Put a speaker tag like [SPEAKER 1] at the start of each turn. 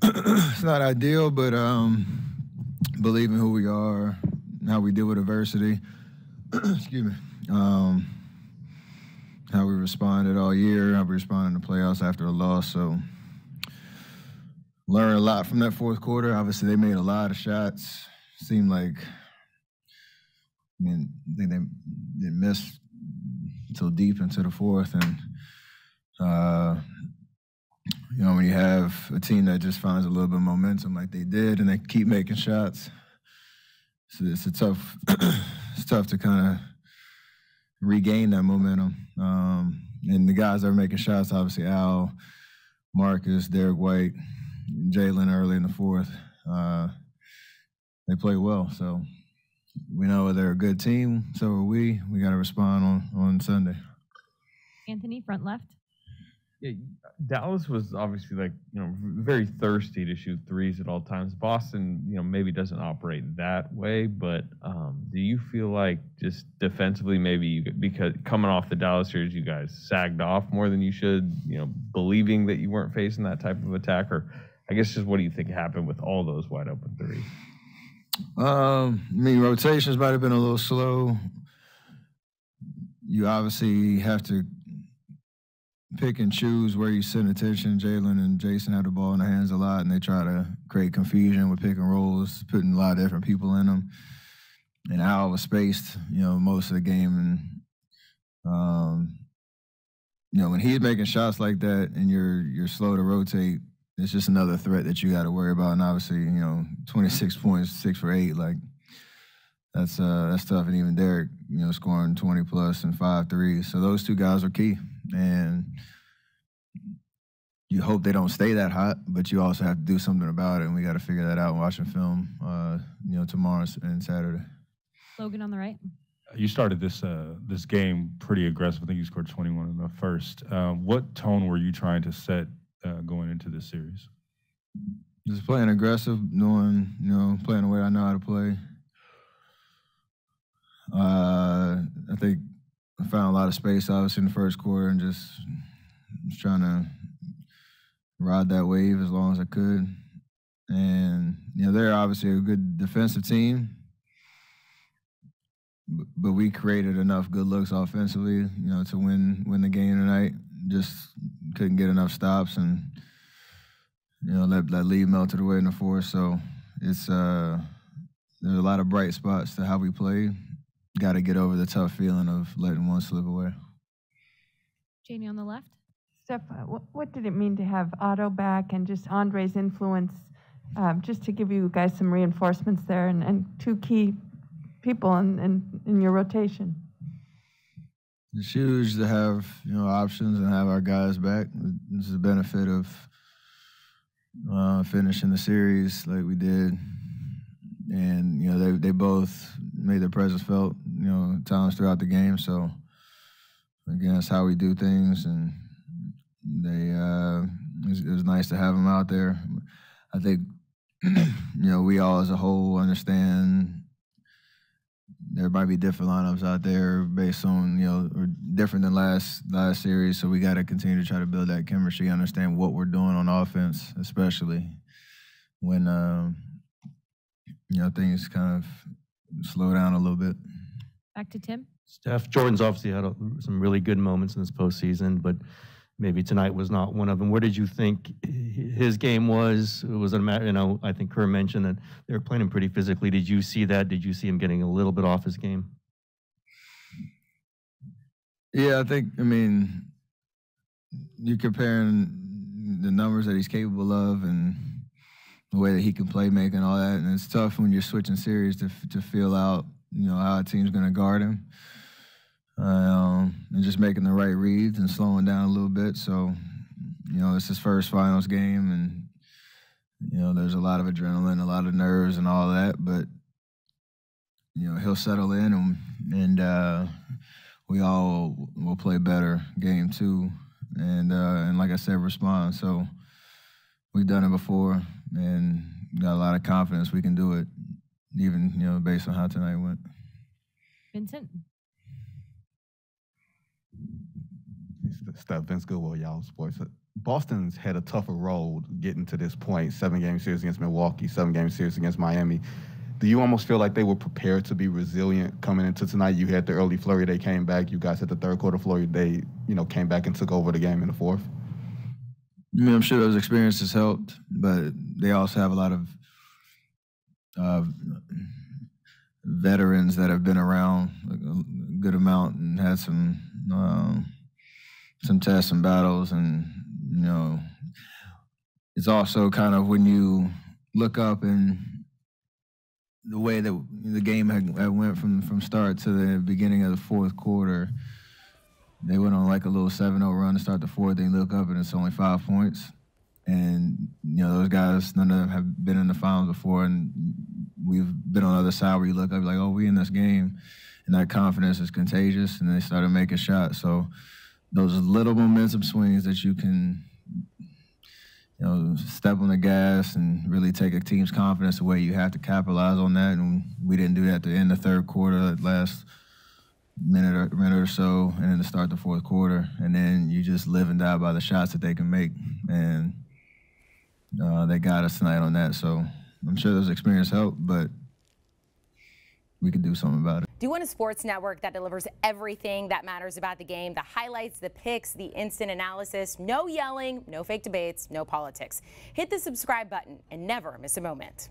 [SPEAKER 1] It's not ideal, but believe in who we are, how we deal with adversity. Excuse me. How we responded all year, how we responded in the playoffs after a loss. So learned a lot from that fourth quarter. Obviously, they made a lot of shots. Seemed like, I think they missed until deep into the fourth. And, when you have a team that just finds a little bit of momentum like they did and they keep making shots, it's tough to kind of regain that momentum. And the guys that are making shots, obviously Al, Marcus, Derek White, Jalen early in the fourth, they play well. So we know they're a good team. So are we. We got to respond on Sunday.
[SPEAKER 2] Anthony, front left.
[SPEAKER 3] Yeah, Dallas was obviously very thirsty to shoot threes at all times. Boston, maybe doesn't operate that way, but do you feel like just defensively, maybe because coming off the Dallas series, you guys sagged off more than you should, believing that you weren't facing that type of attack? Or I guess just what do you think happened with all those wide open threes?
[SPEAKER 1] Rotations might have been a little slow. You obviously have to pick and choose where you send attention. Jalen and Jason have the ball in their hands a lot, and they try to create confusion with pick and rolls, putting a lot of different people in them. And Al was spaced, most of the game. And, when he's making shots like that and you're slow to rotate, it's just another threat that you got to worry about. And obviously, 26 points, 6 for 8, that's tough. And even Derek, scoring 20 plus and 5 threes. So those two guys are key. And you hope they don't stay that hot, but you also have to do something about it. And we got to figure that out watching film, tomorrow and Saturday.
[SPEAKER 2] Logan on the right.
[SPEAKER 4] You started this game pretty aggressive. I think you scored 21 in the first. What tone were you trying to set going into this series?
[SPEAKER 1] Just playing aggressive, playing the way I know how to play. I think I found a lot of space, obviously, in the first quarter and just trying to ride that wave as long as I could. And, they're obviously a good defensive team, but we created enough good looks offensively, to win the game tonight. Just couldn't get enough stops and, that lead melted away in the fourth. So it's there's a lot of bright spots to how we played. Got to get over the tough feeling of letting one slip away.
[SPEAKER 2] Janie on the left.
[SPEAKER 5] Steph, what did it mean to have Otto back and just Andre's influence, just to give you guys some reinforcements there and two key people in your rotation?
[SPEAKER 1] It's huge to have, options and have our guys back. This is the benefit of finishing the series like we did. And, they both made their presence felt, times throughout the game. So, again, that's how we do things. And it was nice to have them out there. I think, we all as a whole understand there might be different lineups out there based on, or different than last series. So we got to continue to try to build that chemistry, understand what we're doing on offense, especially when, things kind of slow down a little bit.
[SPEAKER 2] Back to Tim.
[SPEAKER 6] Steph, Jordan's obviously had some really good moments in this postseason, but maybe tonight was not one of them. Where did you think his game was? Was it a matter, I think Kerr mentioned that they were playing him pretty physically. Did you see that? Did you see him getting a little bit off his game?
[SPEAKER 1] Yeah, I think, you're comparing the numbers that he's capable of and the way that he can play make and all that. And it's tough when you're switching series to feel out, how a team's going to guard him. And just making the right reads and slowing down a little bit. So, it's his first finals game and, there's a lot of adrenaline, a lot of nerves and all that. But, he'll settle in and we all will play better game 2 and like I said, respond. So we've done it before and got a lot of confidence we can do it, even, based on how tonight went.
[SPEAKER 2] Vincent.
[SPEAKER 7] Steph, Vince Goodwill, Yahoo Sports. Boston's had a tougher road getting to this point. 7-game series against Milwaukee, 7-game series against Miami. Do you almost feel like they were prepared to be resilient coming into tonight? You had the early flurry, they came back. You guys had the third quarter flurry, they came back and took over the game in the fourth.
[SPEAKER 1] I mean, I'm sure those experiences helped, but they also have a lot of veterans that have been around a good amount and had some tests and battles, and it's also kind of when you look up and the way that the game had went from start to the beginning of the fourth quarter. They went on like a little 7-0 run to start the fourth. They look up and it's only 5 points. And, those guys, none of them have been in the finals before. And we've been on the other side where you look up, like, oh, we in this game. And that confidence is contagious. And they started making shots. So those little momentum swings that you can, step on the gas and really take a team's confidence away, you have to capitalize on that. And we didn't do that to end the third quarter, that last minute or so, and then to start the fourth quarter. And then you just live and die by the shots that they can make. And they got us tonight on that. So I'm sure those experiences help, but we can do something about it.
[SPEAKER 8] Do you want a sports network that delivers everything that matters about the game? The highlights, the picks, the instant analysis, no yelling, no fake debates, no politics. Hit the subscribe button and never miss a moment.